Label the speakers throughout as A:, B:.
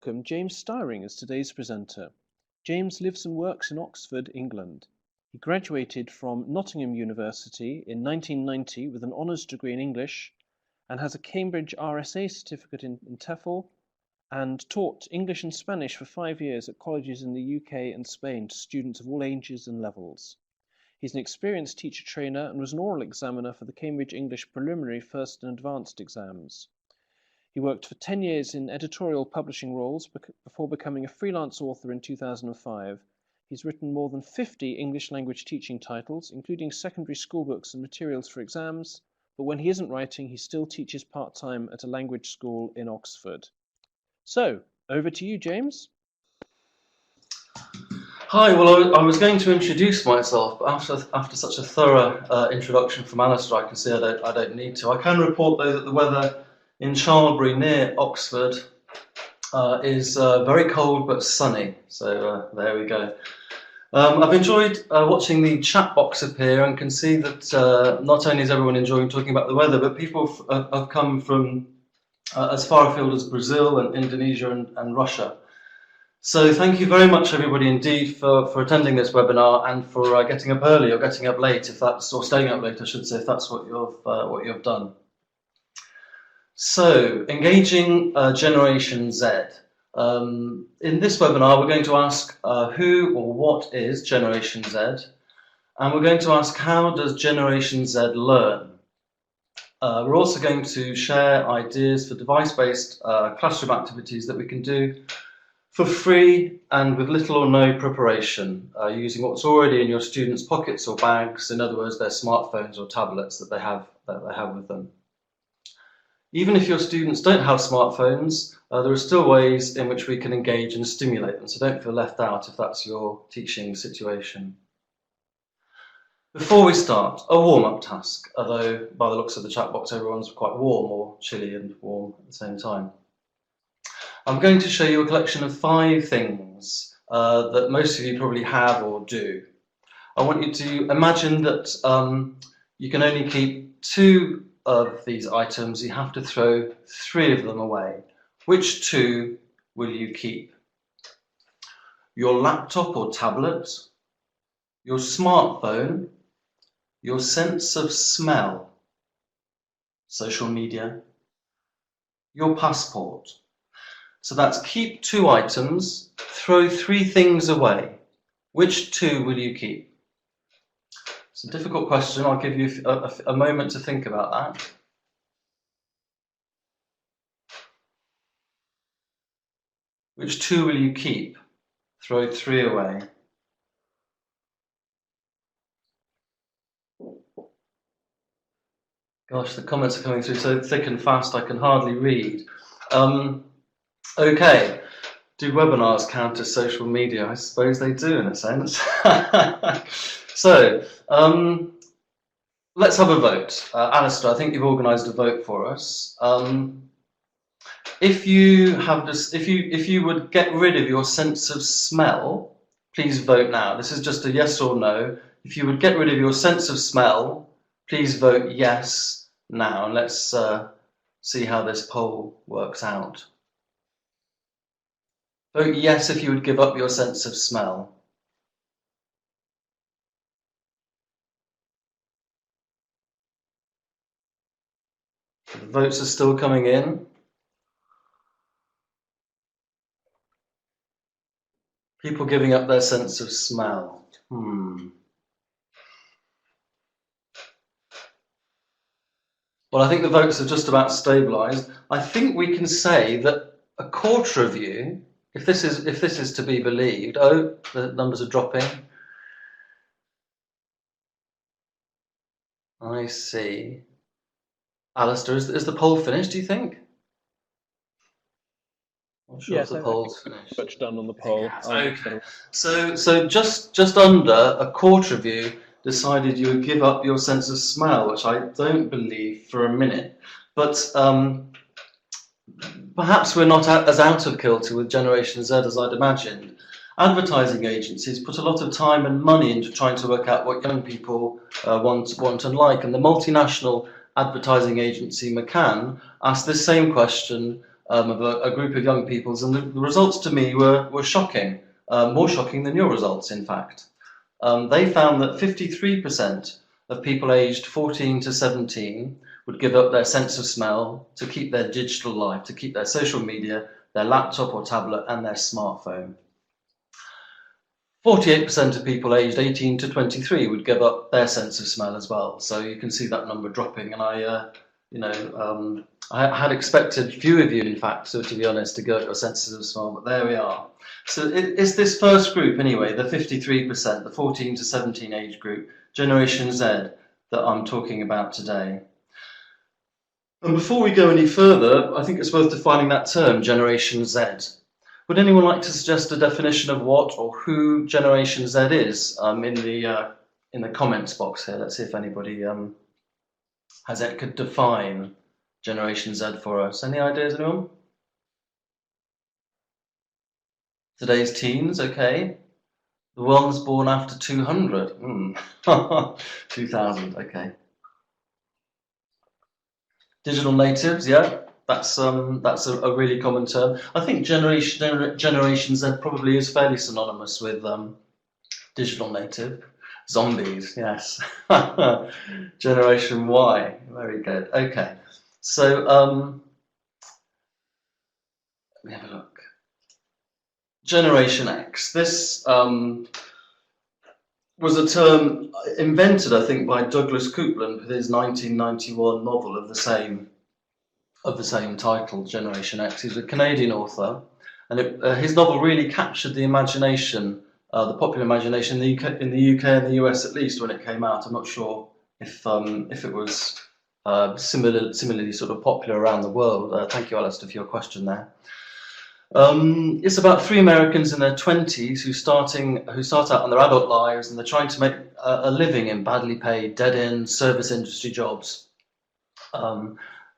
A: Welcome James Styring as today's presenter. James lives and works in Oxford, England. He graduated from Nottingham University in 1990 with an honours degree in English and has a Cambridge RSA certificate in TEFL and taught English and Spanish for 5 years at colleges in the UK and Spain to students of all ages and levels. He's an experienced teacher trainer and was an oral examiner for the Cambridge English Preliminary, First and Advanced exams. He worked for 10 years in editorial publishing roles before becoming a freelance author in 2005. He's written more than 50 English language teaching titles, including secondary school books and materials for exams, but when he isn't writing, he still teaches part-time at a language school in Oxford. So, over to you, James.
B: Hi, well, I was going to introduce myself, but after such a thorough introduction from Alistair, I can see I don't need to. I can report, though, that the weather in Charlbury, near Oxford, is very cold but sunny, so there we go. I've enjoyed watching the chat box appear and can see that not only is everyone enjoying talking about the weather, but people have come from as far afield as Brazil and Indonesia and Russia. So thank you very much, everybody, indeed, for attending this webinar and for getting up early or getting up late, or staying up late, I should say, if that's what you've done. So, engaging Generation Z. In this webinar, we're going to ask who or what is Generation Z, and we're going to ask how does Generation Z learn. We're also going to share ideas for device-based classroom activities that we can do for free and with little or no preparation, using what's already in your students' pockets or bags, in other words, their smartphones or tablets that they have with them. Even if your students don't have smartphones, there are still ways in which we can engage and stimulate them, so don't feel left out if that's your teaching situation. Before we start, a warm-up task, although by the looks of the chat box everyone's quite warm or chilly and warm at the same time. I'm going to show you a collection of 5 things that most of you probably have or do. I want you to imagine that you can only keep 2 of these items. You have to throw 3 of them away. Which 2 will you keep? Your laptop or tablet, your smartphone, your sense of smell, social media, your passport. So that's keep 2 items, throw 3 things away. Which 2 will you keep? It's a difficult question. I'll give you a moment to think about that. Which 2 will you keep? Throw 3 away. Gosh, the comments are coming through so thick and fast I can hardly read. Okay, do webinars count as social media? I suppose they do in a sense. So, let's have a vote. Alistair, I think you've organised a vote for us. If you would get rid of your sense of smell, please vote now. This is just a yes or no. If you would get rid of your sense of smell, please vote yes now. And let's see how this poll works out. Vote yes if you would give up your sense of smell. The votes are still coming in. People giving up their sense of smell. Well, I think the votes have just about stabilised. I think we can say that a quarter of you, if this is to be believed, oh, the numbers are dropping. I see. Alistair, is the poll finished, do you think? I'm sure
A: Yes,
B: the poll's finished.
A: Much done on the poll.
B: Okay. So just under a quarter of you decided you would give up your sense of smell, which I don't believe for a minute. But perhaps we're not as out of kilter with Generation Z as I'd imagined. Advertising agencies put a lot of time and money into trying to work out what young people want and like, and the multinational advertising agency McCann asked this same question of a group of young people, and the results to me were shocking, more shocking than your results, in fact. They found that 53% of people aged 14 to 17 would give up their sense of smell to keep their digital life, to keep their social media, their laptop or tablet, and their smartphone. 48% of people aged 18 to 23 would give up their sense of smell as well. So you can see that number dropping, and I had expected few of you, in fact, so to be honest, to go at your senses of smell, but there we are. So it's this first group anyway, the 53%, the 14 to 17 age group, Generation Z, that I'm talking about today. And before we go any further, I think it's worth defining that term, Generation Z. Would anyone like to suggest a definition of what or who Generation Z is in the comments box here? Let's see if anybody could define Generation Z for us. Any ideas, anyone? Today's teens, okay. The ones born after 200. 2000, okay. Digital natives, yeah, that's a really common term. I think Generation Z probably is fairly synonymous with digital native. Zombies, yes. Generation Y, very good. Okay, so let me have a look. Generation X. This was a term invented, I think, by Douglas Coupland with his 1991 novel of the same title, Generation X. He's a Canadian author, and his novel really captured the imagination, the popular imagination in the UK and the US at least when it came out. I'm not sure if it was similarly sort of popular around the world. Thank you, Alistair, for your question there. It's about three Americans in their 20s who start out on their adult lives, and they're trying to make a living in badly paid, dead-end service industry jobs.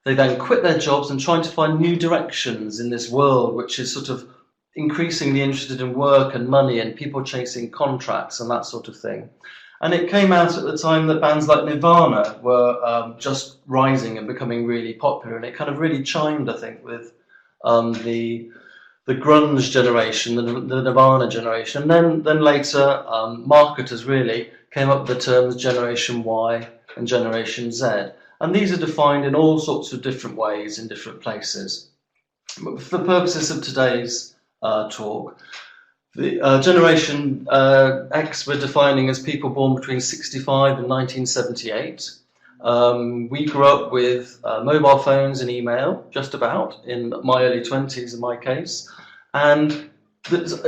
B: They then quit their jobs and trying to find new directions in this world, which is sort of increasingly interested in work and money and people chasing contracts and that sort of thing. And it came out at the time that bands like Nirvana were just rising and becoming really popular, and it kind of really chimed, I think, with the grunge generation, the Nirvana generation, and then later marketers really came up with the terms Generation Y and Generation Z, and these are defined in all sorts of different ways in different places. But for the purposes of today's talk, the Generation X we're defining as people born between 65 and 1978. We grew up with mobile phones and email, just about, in my early 20s in my case, and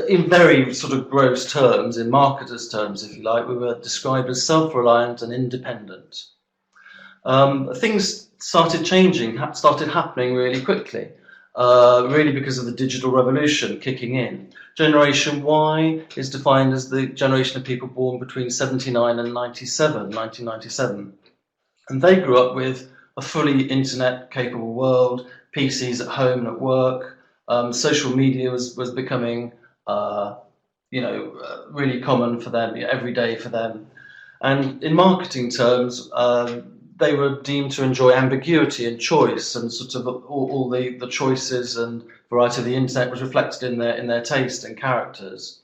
B: in very sort of gross terms, in marketers' terms, if you like, we were described as self-reliant and independent. Things started changing, started happening really quickly, really because of the digital revolution kicking in. Generation Y is defined as the generation of people born between 79 and 1997. And they grew up with a fully internet-capable world, PCs at home and at work. Social media was becoming, really common for them, every day for them. And in marketing terms, they were deemed to enjoy ambiguity and choice, and sort of all the choices and variety of the internet was reflected in their taste and characters.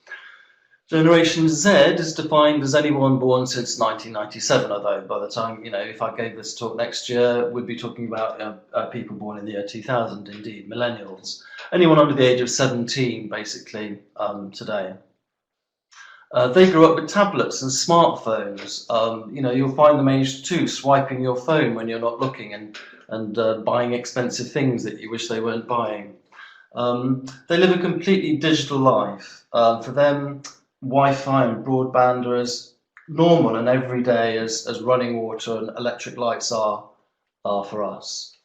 B: Generation Z is defined as anyone born since 1997, although by the time, if I gave this talk next year, we'd be talking about people born in the year 2000, indeed, millennials. Anyone under the age of 17, basically, today. They grew up with tablets and smartphones. You'll find them aged 2, swiping your phone when you're not looking and buying expensive things that you wish they weren't buying. They live a completely digital life. For them, Wi-Fi and broadband are as normal and everyday as running water and electric lights are for us.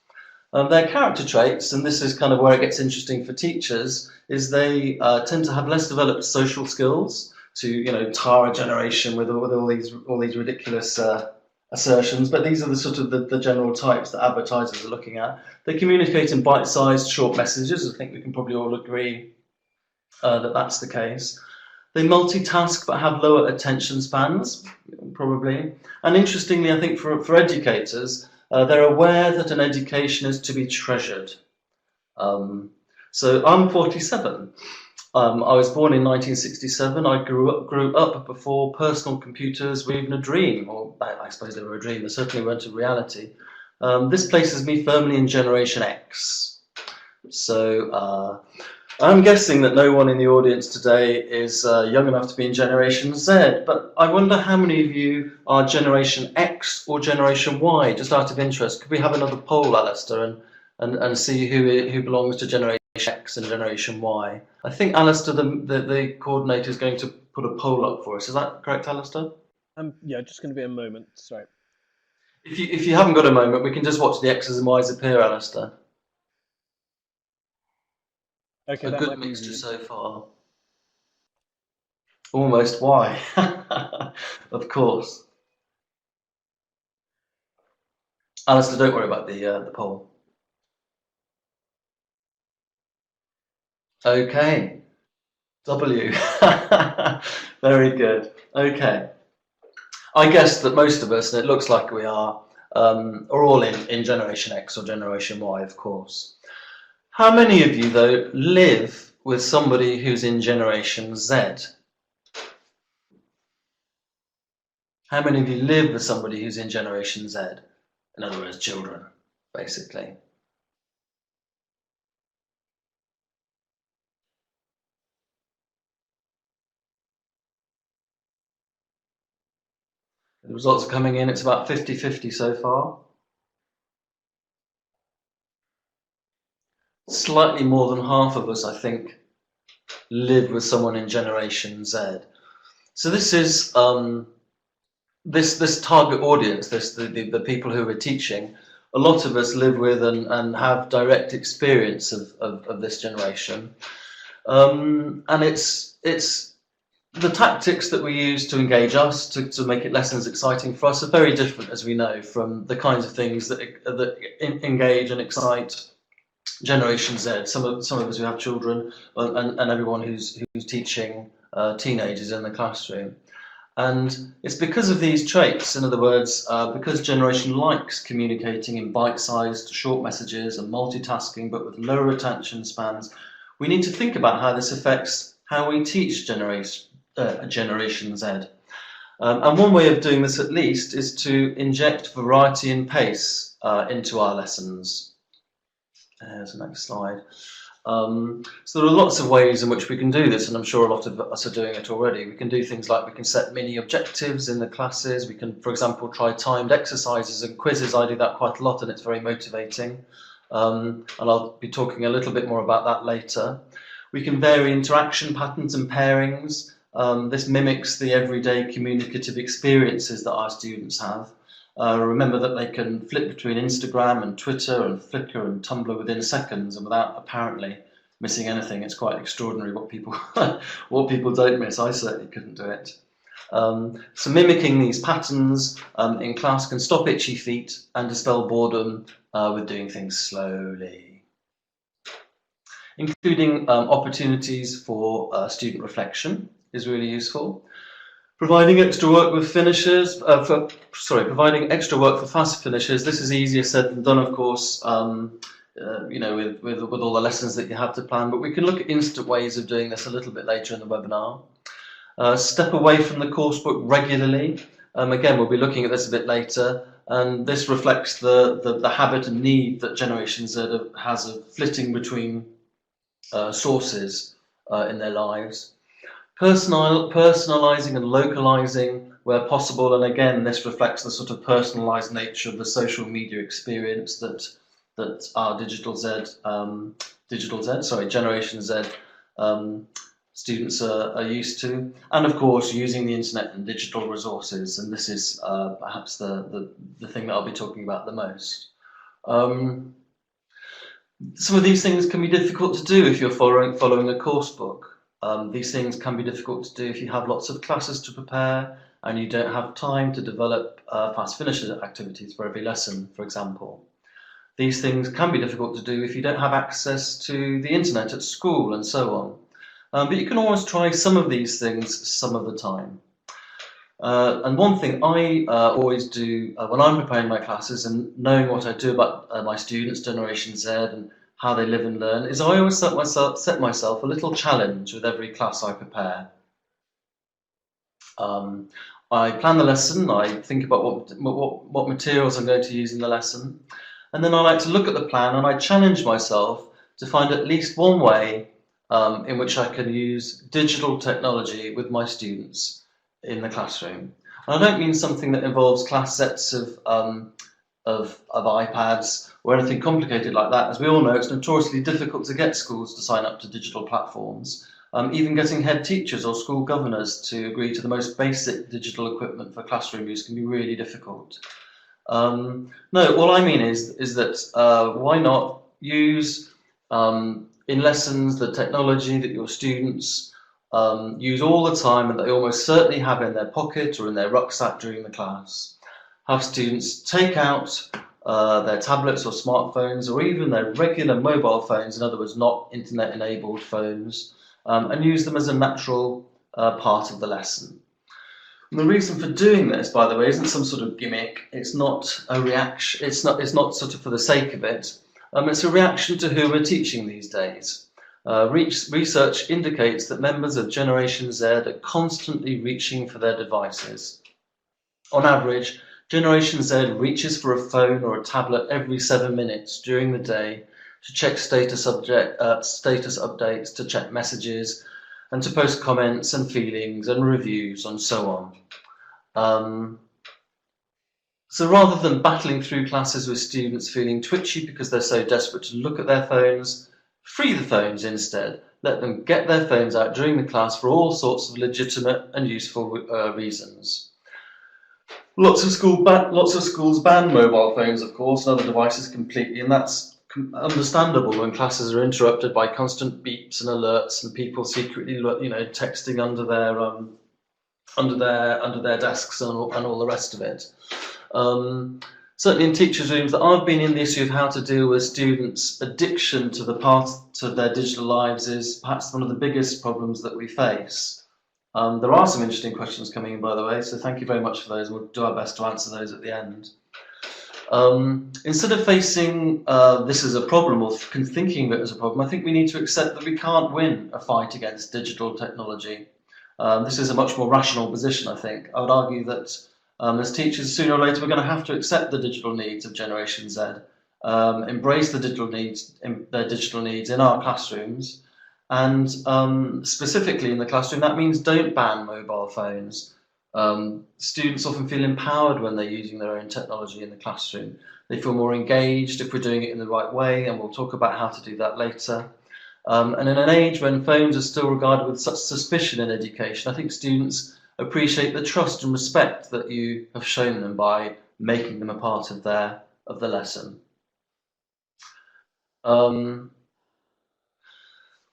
B: Their character traits, and this is kind of where it gets interesting for teachers, is they tend to have less developed social skills to tar a generation with all these ridiculous assertions, but these are the sort of the general types that advertisers are looking at. They communicate in bite-sized short messages. I think we can probably all agree that that's the case. They multitask but have lower attention spans, probably. And interestingly, I think for educators, they're aware that an education is to be treasured. So I'm 47. I was born in 1967. I grew up before personal computers were even a dream, or I suppose they were a dream. They certainly weren't a reality. This places me firmly in Generation X. So I'm guessing that no one in the audience today is young enough to be in Generation Z, but I wonder how many of you are Generation X or Generation Y, just out of interest. Could we have another poll, Alistair, and see who belongs to Generation X and Generation Y? I think, Alistair, the coordinator is going to put a poll up for us. Is that correct, Alistair?
A: Yeah, just going to be a moment. Sorry.
B: If you haven't got a moment, we can just watch the X's and Y's appear, Alistair.
A: Okay,
B: A
A: that
B: good
A: might be
B: mixture
A: easy.
B: so far. Almost Y. Of course. Alistair, don't worry about the poll. Okay. W. Very good. Okay. I guess that most of us, and it looks like we are all in Generation X or Generation Y, of course. How many of you, though, live with somebody who's in Generation Z? How many of you live with somebody who's in Generation Z? In other words, children, basically. The results are coming in. It's about 50-50 so far. Slightly more than half of us, I think, live with someone in Generation Z. So this is this target audience, the people who we're teaching. A lot of us live with and have direct experience of this generation, and it's the tactics that we use to engage us, to make it lessons exciting for us, are very different, as we know, from the kinds of things that engage and excite Generation Z. Some of us who have children, and everyone who's teaching teenagers in the classroom. And it's because of these traits, in other words, because Generation likes communicating in bite-sized short messages and multitasking, but with lower attention spans, we need to think about how this affects how we teach Generation Z. And one way of doing this, at least, is to inject variety and pace into our lessons. There's the next slide. So there are lots of ways in which we can do this, and I'm sure a lot of us are doing it already. We can do things like we can set mini objectives in the classes. We can, for example, try timed exercises and quizzes. I do that quite a lot, and it's very motivating. And I'll be talking a little bit more about that later. We can vary interaction patterns and pairings. This mimics the everyday communicative experiences that our students have. Remember that they can flip between Instagram and Twitter and Flickr and Tumblr within seconds and without apparently missing anything. It's quite extraordinary what people what people don't miss. I certainly couldn't do it. So mimicking these patterns in class can stop itchy feet and dispel boredom with doing things slowly. Including opportunities for student reflection is really useful. Providing extra work with finishers, providing extra work for fast finishers. This is easier said than done, of course, you know, with all the lessons that you have to plan, but we can look at instant ways of doing this a little bit later in the webinar. Step away from the course book regularly. Again, we'll be looking at this a bit later, and this reflects the habit and need that Generation Z has of flitting between sources in their lives. Personalizing and localizing where possible, and again, this reflects the sort of personalized nature of the social media experience that our Generation Z students are used to, and of course using the internet and digital resources, and this is perhaps the thing that I'll be talking about the most. Some of these things can be difficult to do if you're following a course book. These things can be difficult to do if you have lots of classes to prepare and you don't have time to develop fast finisher activities for every lesson, for example. These things can be difficult to do if you don't have access to the internet at school and so on. But you can always try some of these things some of the time. And one thing I always do when I'm preparing my classes and knowing what I do about my students, Generation Z, how they live and learn is I always set myself a little challenge with every class I prepare. I plan the lesson, I think about what materials I'm going to use in the lesson, and then I like to look at the plan and I challenge myself to find at least one way in which I can use digital technology with my students in the classroom. And I don't mean something that involves class sets of iPads or anything complicated like that. As we all know, it's notoriously difficult to get schools to sign up to digital platforms. Even getting head teachers or school governors to agree to the most basic digital equipment for classroom use can be really difficult. No, all I mean is that why not use in lessons the technology that your students use all the time and they almost certainly have in their pocket or in their rucksack during the class. Have students take out their tablets or smartphones or even their regular mobile phones, in other words, not internet-enabled phones, and use them as a natural part of the lesson. And the reason for doing this, by the way, isn't some sort of gimmick. It's not a reaction. It's not sort of for the sake of it. It's a reaction to who we're teaching these days. Research indicates that members of Generation Z are constantly reaching for their devices. On average, Generation Z reaches for a phone or a tablet every 7 minutes during the day to check status updates, to check messages, and to post comments and feelings and reviews and so on. So rather than battling through classes with students feeling twitchy because they're so desperate to look at their phones, free the phones instead. Let them get their phones out during the class for all sorts of legitimate and useful reasons. Lots of schools ban mobile phones, of course, and other devices completely, and that's understandable when classes are interrupted by constant beeps and alerts and people secretly, texting under their desks and all the rest of it. Certainly in teachers' rooms that I've been in, the issue of how to deal with students' addiction to the part of their digital lives is perhaps one of the biggest problems that we face. There are some interesting questions coming in, by the way, so thank you very much for those. We'll do our best to answer those at the end. Instead of facing this as a problem or thinking of it as a problem, I think we need to accept that we can't win a fight against digital technology. This is a much more rational position, I think. I would argue that as teachers, sooner or later, we're going to have to accept the digital needs of Generation Z, embrace their digital needs in our classrooms, and specifically in the classroom, that means don't ban mobile phones. Students often feel empowered when they're using their own technology in the classroom. They feel more engaged if we're doing it in the right way, and we'll talk about how to do that later. And in an age when phones are still regarded with such suspicion in education, I think students appreciate the trust and respect that you have shown them by making them a part of the lesson.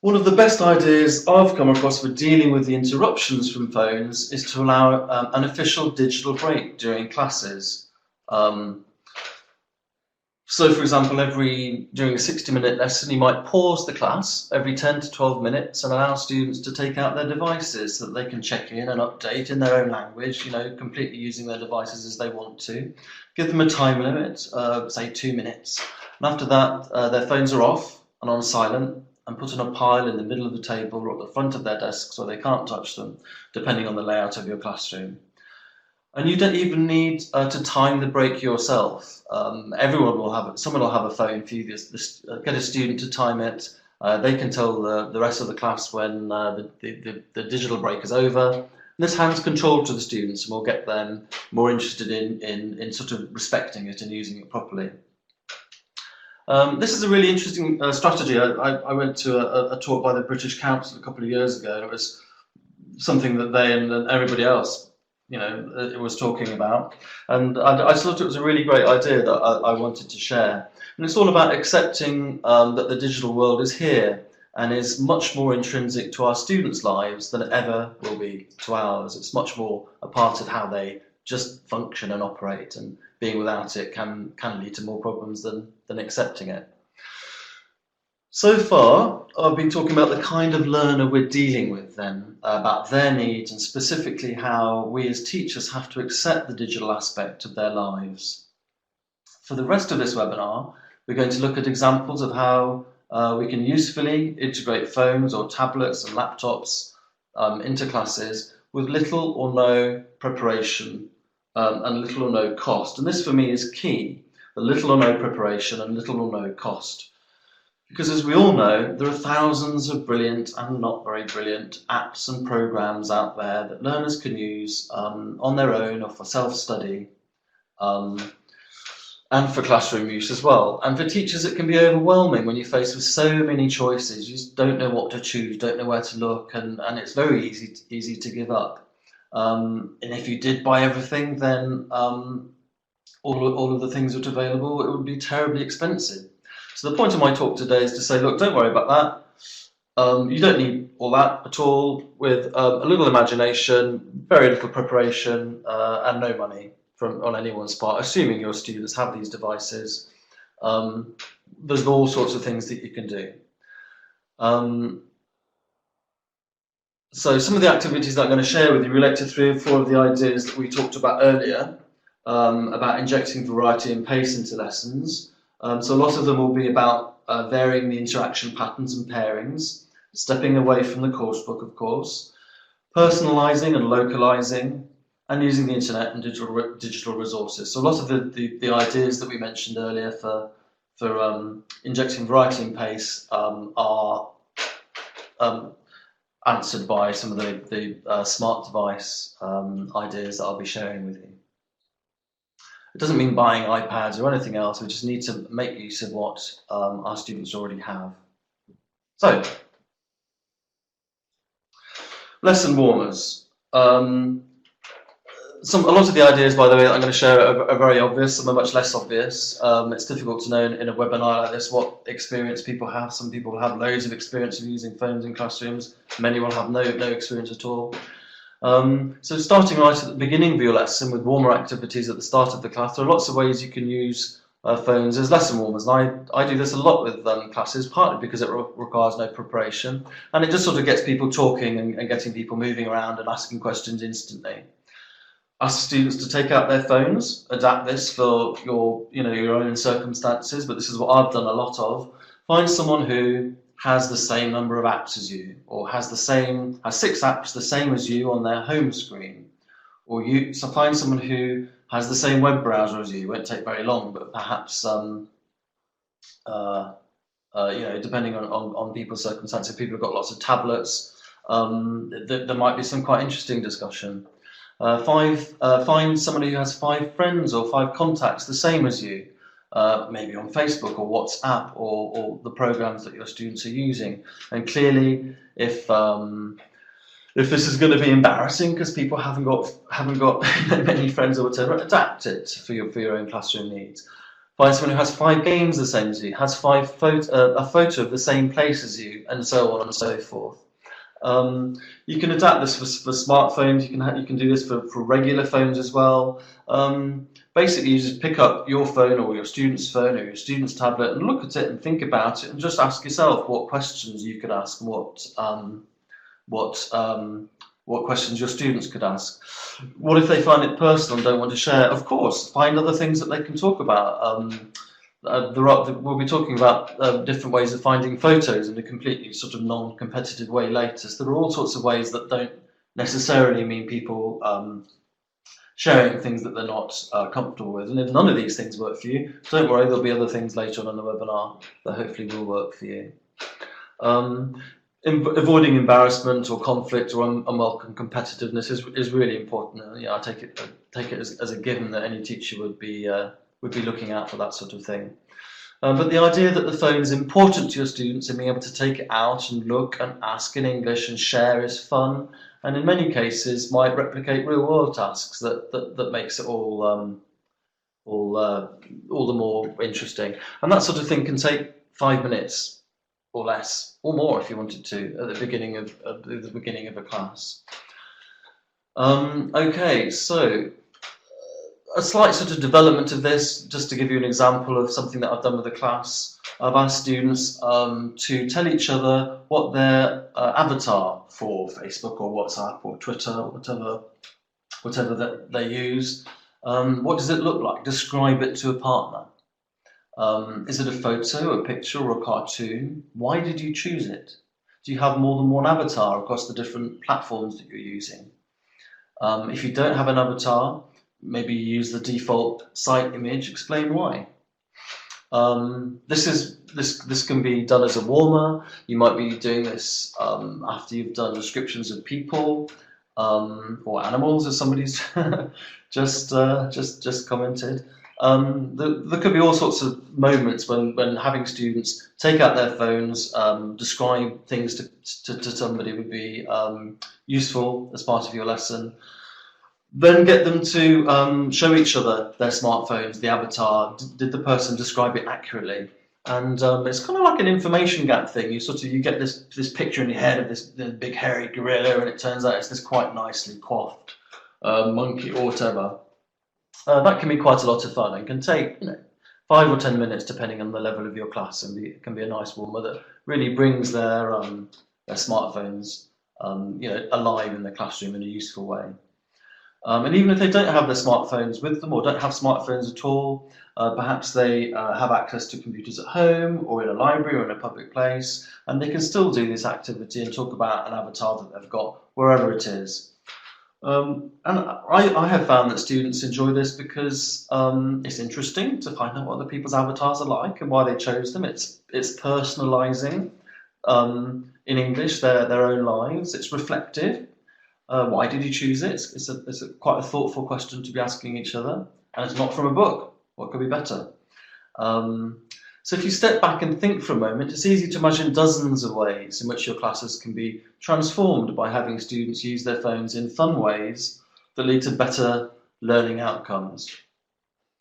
B: One of the best ideas I've come across for dealing with the interruptions from phones is to allow an official digital break during classes. So, for example, during a 60-minute lesson, you might pause the class every 10 to 12 minutes and allow students to take out their devices so that they can check in and update in their own language, completely using their devices as they want to. Give them a time limit, say 2 minutes. And after that, their phones are off and on silent and put in a pile in the middle of the table or at the front of their desk so they can't touch them, depending on the layout of your classroom. And you don't even need to time the break yourself. Someone will have a phone for you. Get a student to time it. They can tell the rest of the class when the digital break is over. And this hands control to the students and will get them more interested in sort of respecting it and using it properly. This is a really interesting strategy. I went to a talk by the British Council a couple of years ago, and it was something that they and everybody else it was talking about, and I thought it was a really great idea that I wanted to share. And it's all about accepting that the digital world is here and is much more intrinsic to our students' lives than it ever will be to ours. It's much more a part of how they just function and operate, and being without it can lead to more problems than accepting it. So far, I've been talking about the kind of learner we're dealing with then, about their needs and specifically how we as teachers have to accept the digital aspect of their lives. For the rest of this webinar, we're going to look at examples of how We can usefully integrate phones or tablets and laptops into classes with little or no preparation and little or no cost. And this for me is key, the little or no preparation and little or no cost. Because as we all know, there are thousands of brilliant and not very brilliant apps and programs out there that learners can use on their own or for self-study and for classroom use as well. And for teachers, it can be overwhelming when you're faced with so many choices. You just don't know what to choose, don't know where to look, and it's very easy to give up. And if you did buy everything, then all of the things that are available, it would be terribly expensive. So the point of my talk today is to say, look, don't worry about that. You don't need all that at all. With a little imagination, very little preparation, and no money on anyone's part, assuming your students have these devices, there's all sorts of things that you can do. So some of the activities that I'm going to share with you relate to 3 or 4 of the ideas that we talked about earlier, about injecting variety and pace into lessons. So a lot of them will be about varying the interaction patterns and pairings, stepping away from the coursebook, of course, personalising and localising, and using the internet and digital resources. So a lot of the ideas that we mentioned earlier for injecting variety and pace are answered by some of the smart device ideas that I'll be sharing with you. It doesn't mean buying iPads or anything else. We just need to make use of what our students already have. So, lesson warmers. A lot of the ideas, by the way, that I'm going to share are very obvious. Some are much less obvious. It's difficult to know in a webinar like this what experience people have. Some people have loads of experience of using phones in classrooms. Many will have no experience at all. So starting right at the beginning of your lesson with warmer activities at the start of the class, there are lots of ways you can use phones as lesson warmers. And I do this a lot with classes, partly because it requires no preparation, and it just sort of gets people talking and getting people moving around and asking questions instantly. Ask students to take out their phones, adapt this for your own circumstances, but this is what I've done a lot of. Find someone who has the same number of apps as you, or has 6 apps the same as you on their home screen, or so find someone who has the same web browser as you. It won't take very long, but perhaps depending on people's circumstances, people have got lots of tablets. There might be some quite interesting discussion. Find somebody who has 5 friends or 5 contacts the same as you. Maybe on Facebook or WhatsApp or the programs that your students are using. And clearly, if this is going to be embarrassing because people haven't got many friends or whatever, adapt it for your own classroom needs. Find someone who has 5 games the same as you, has a photo of the same place as you, and so on and so forth. You can adapt this for smartphones. You can do this for regular phones as well. Basically, you just pick up your phone or your student's phone or your student's tablet and look at it and think about it and just ask yourself what questions you could ask, what questions your students could ask. What if they find it personal and don't want to share? Of course, find other things that they can talk about. We'll be talking about different ways of finding photos in a completely sort of non-competitive way later. So there are all sorts of ways that don't necessarily mean people sharing things that they're not comfortable with. And if none of these things work for you, don't worry, there'll be other things later on in the webinar that hopefully will work for you. Avoiding embarrassment or conflict or unwelcome competitiveness is really important. I take it as a given that any teacher would be looking out for that sort of thing. But the idea that the phone is important to your students and being able to take it out and look and ask in English and share is fun, and in many cases might replicate real-world tasks that makes it all the more interesting. And that sort of thing can take 5 minutes or less, or more if you wanted to, at the beginning of a class. Okay, so a slight sort of development of this, just to give you an example of something that I've done with a class. I've asked students to tell each other what their avatar for Facebook or WhatsApp or Twitter or whatever that they use, what does it look like? Describe it to a partner. Is it a photo, a picture, or a cartoon? Why did you choose it? Do you have more than one avatar across the different platforms that you're using? If you don't have an avatar, maybe you use the default site image. Explain why. This can be done as a warmer. You might be doing this after you've done descriptions of people or animals, as somebody's just commented. There could be all sorts of moments when having students take out their phones, describe things to somebody would be useful as part of your lesson. Then get them to show each other their smartphones, the avatar. Did the person describe it accurately? And it's kind of like an information gap thing. You get this picture in your head of this big hairy gorilla, and it turns out it's this quite nicely coiffed monkey or whatever. That can be quite a lot of fun and can take 5 or 10 minutes depending on the level of your class, and it can be a nice warmer that really brings their smartphones alive in the classroom in a useful way. And even if they don't have their smartphones with them or don't have smartphones at all, perhaps they have access to computers at home or in a library or in a public place, and they can still do this activity and talk about an avatar that they've got wherever it is. And I have found that students enjoy this because it's interesting to find out what other people's avatars are like and why they chose them. It's personalising in English their own lives. It's reflective. Why did you choose it? It's quite a thoughtful question to be asking each other, and it's not from a book. What could be better? So if you step back and think for a moment, it's easy to imagine dozens of ways in which your classes can be transformed by having students use their phones in fun ways that lead to better learning outcomes.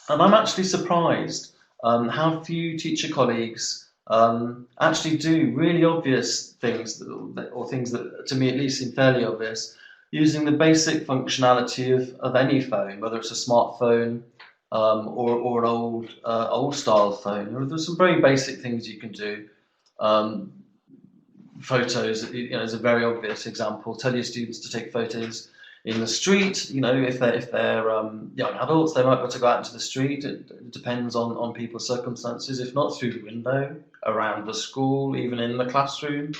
B: And I'm actually surprised how few teacher colleagues actually do really obvious things, or things that to me at least seem fairly obvious, using the basic functionality of any phone, whether it's a smartphone or an old style phone. There's some very basic things you can do. Photos, is a very obvious example. Tell your students to take photos in the street. If they're young adults, they might be able to go out into the street. It depends on people's circumstances. If not, through the window, around the school, even in the classroom.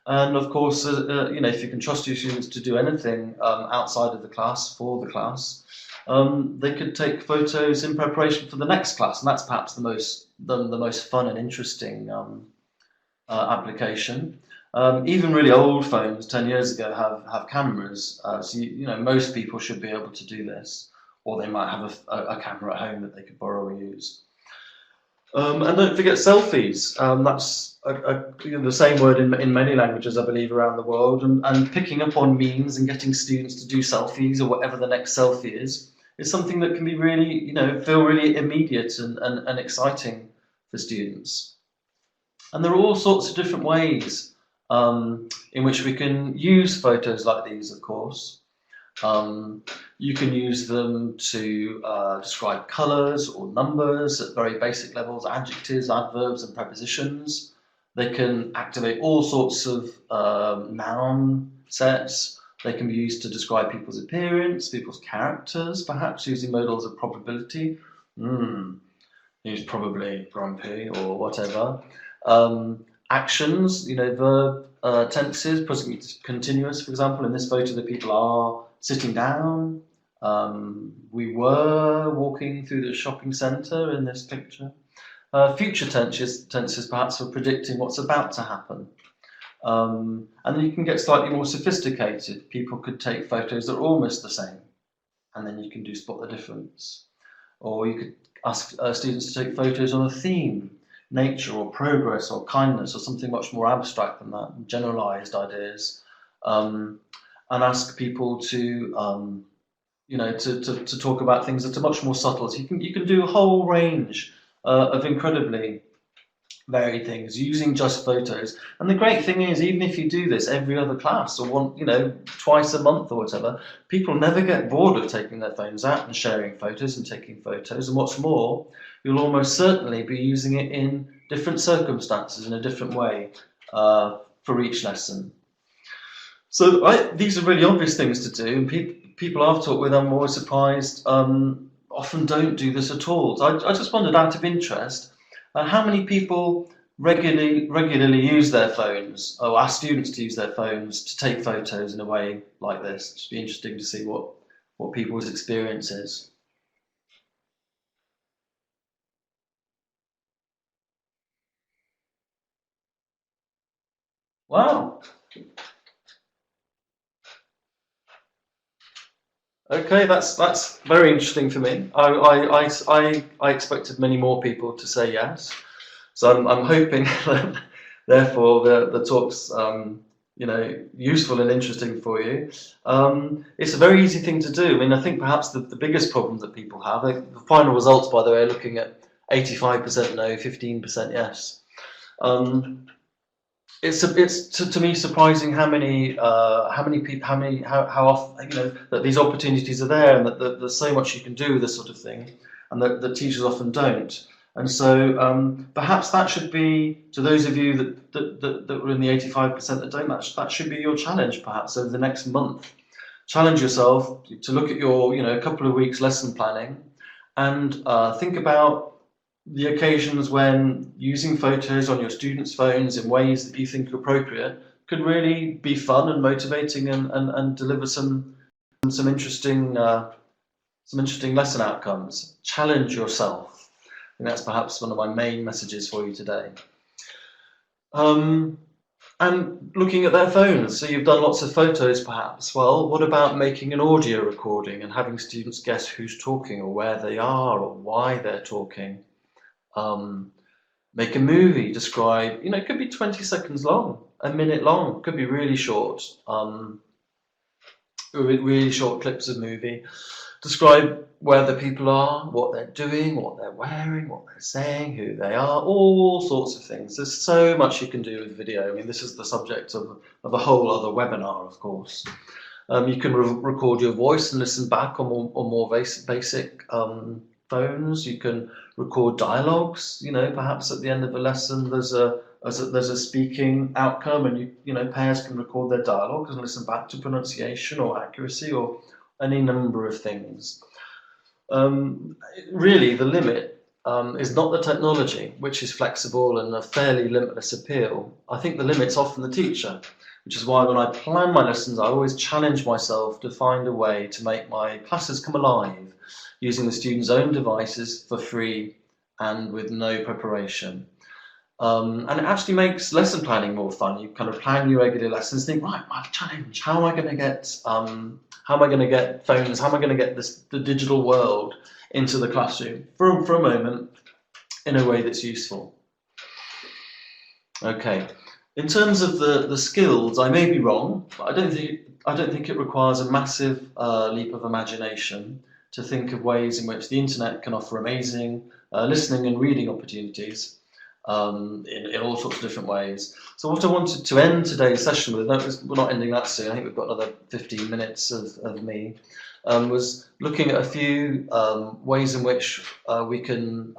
B: And of course, if you can trust your students to do anything outside of the class for the class, they could take photos in preparation for the next class, and that's perhaps the most fun and interesting application. Even really old phones 10 years ago have cameras, so most people should be able to do this, or they might have a camera at home that they could borrow or use. And don't forget selfies. That's the same word in many languages, I believe, around the world. And picking up on memes and getting students to do selfies or whatever the next selfie is something that can be really, feel really immediate and exciting for students. And there are all sorts of different ways in which we can use photos like these, of course. You can use them to describe colours or numbers at very basic levels, adjectives, adverbs and prepositions. They can activate all sorts of noun sets. They can be used to describe people's appearance, people's characters, perhaps using modals of probability. He's probably grumpy or whatever. Actions, verb tenses, present continuous, for example. In this photo, the people are sitting down. We were walking through the shopping centre in this picture. Future tenses perhaps for predicting what's about to happen. And then you can get slightly more sophisticated. People could take photos that are almost the same, and then you can spot the difference. Or you could ask students to take photos on a theme, nature or progress or kindness or something much more abstract than that, generalised ideas, and ask people to talk about things that are much more subtle. So you can do a whole range of incredibly varied things using just photos. And the great thing is, even if you do this every other class or twice a month or whatever, people never get bored of taking their phones out and sharing photos and taking photos. And what's more, you'll almost certainly be using it in different circumstances in a different way for each lesson. So these are really obvious things to do, and people I've talked with, I'm always surprised, often don't do this at all. So I just wondered, out of interest, And how many people regularly use their phones, or ask students to use their phones to take photos in a way like this? It'd be interesting to see what people's experience is. Wow. Okay, that's very interesting for me. I expected many more people to say yes, so I'm hoping that therefore the talk's useful and interesting for you. It's a very easy thing to do. I mean, I think perhaps the biggest problem that people have, the final results, by the way, are looking at 85% no, 15% yes. It's to me surprising how often that these opportunities are there, and that there's so much you can do with this sort of thing, and that the teachers often don't. And so perhaps that should be, to those of you that were in the 85% that don't, that should be your challenge perhaps over the next month. Challenge yourself to look at your a couple of weeks lesson planning, and think about the occasions when using photos on your students' phones in ways that you think are appropriate could really be fun and motivating, and deliver some interesting lesson outcomes. Challenge yourself. And that's perhaps one of my main messages for you today. And looking at their phones, so you've done lots of photos perhaps. Well, what about making an audio recording and having students guess who's talking, or where they are, or why they're talking? Make a movie, describe, it could be 20 seconds long, a minute long, it could be really short, really short clips of movie. Describe where the people are, what they're doing, what they're wearing, what they're saying, who they are, all sorts of things. There's so much you can do with video. I mean, this is the subject of a whole other webinar, of course. You can record your voice and listen back on more basic phones. You can record dialogues. Perhaps at the end of a lesson, there's a speaking outcome, and pairs can record their dialogue and listen back to pronunciation or accuracy or any number of things. Really, the limit is not the technology, which is flexible and a fairly limitless appeal. I think the limit's often the teacher, which is why when I plan my lessons, I always challenge myself to find a way to make my classes come alive using the students' own devices for free and with no preparation. And it actually makes lesson planning more fun. You kind of plan your regular lessons, think, right, my challenge, how am I going to get phones, how am I going to get the digital world into the classroom for a moment in a way that's useful? Okay, in terms of the skills, I may be wrong, but I don't think it requires a massive leap of imagination to think of ways in which the internet can offer amazing listening and reading opportunities in all sorts of different ways. So what I wanted to end today's session with, we're not ending that soon, I think we've got another 15 minutes of me, was looking at a few ways in which we can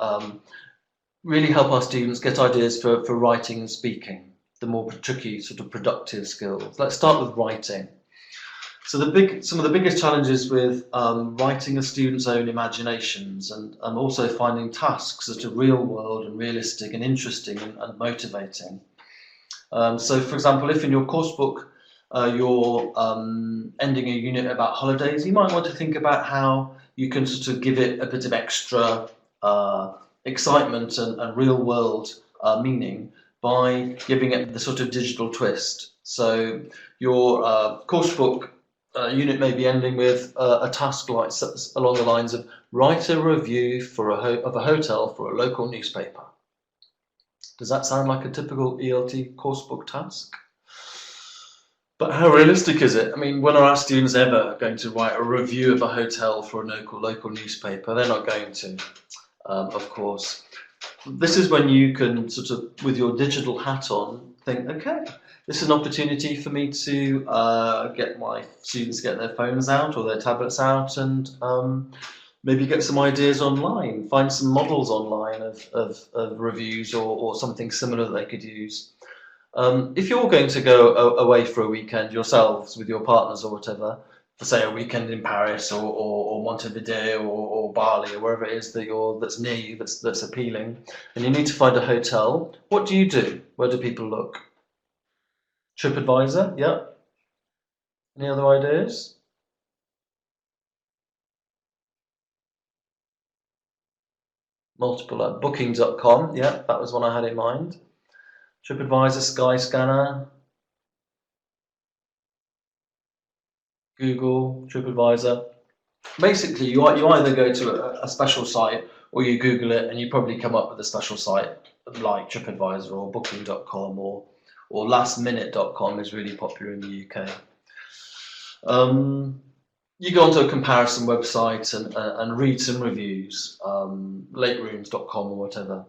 B: really help our students get ideas for writing and speaking, the more tricky sort of productive skills. Let's start with writing. So some of the biggest challenges with writing a student's own imaginations, and also finding tasks that are real world and realistic and interesting and motivating. So for example, if in your course book you're ending a unit about holidays, you might want to think about how you can sort of give it a bit of extra excitement and real world meaning by giving it the sort of digital twist. So your course book unit may be ending with a task like along the lines of write a review of a hotel for a local newspaper. Does that sound like a typical ELT coursebook task? But how realistic is it? I mean, when are our students ever going to write a review of a hotel for a local newspaper? They're not going to, of course. This is when you can sort of, with your digital hat on, think, okay, this is an opportunity for me to get my students to get their phones out or their tablets out, and maybe get some ideas online, find some models online of reviews or something similar that they could use. If you're going to go away for a weekend yourselves with your partners or whatever, for say a weekend in Paris or Montevideo or Bali or wherever it is that's near you, that's appealing, and you need to find a hotel, what do you do? Where do people look? TripAdvisor, yeah. Any other ideas? Multiple, like Booking.com, yeah, that was one I had in mind. TripAdvisor, Skyscanner, Google, TripAdvisor. Basically, you either go to a special site or you Google it and you probably come up with a special site like TripAdvisor or Booking.com or LastMinute.com is really popular in the UK. You go onto a comparison website and read some reviews, laterooms.com or whatever.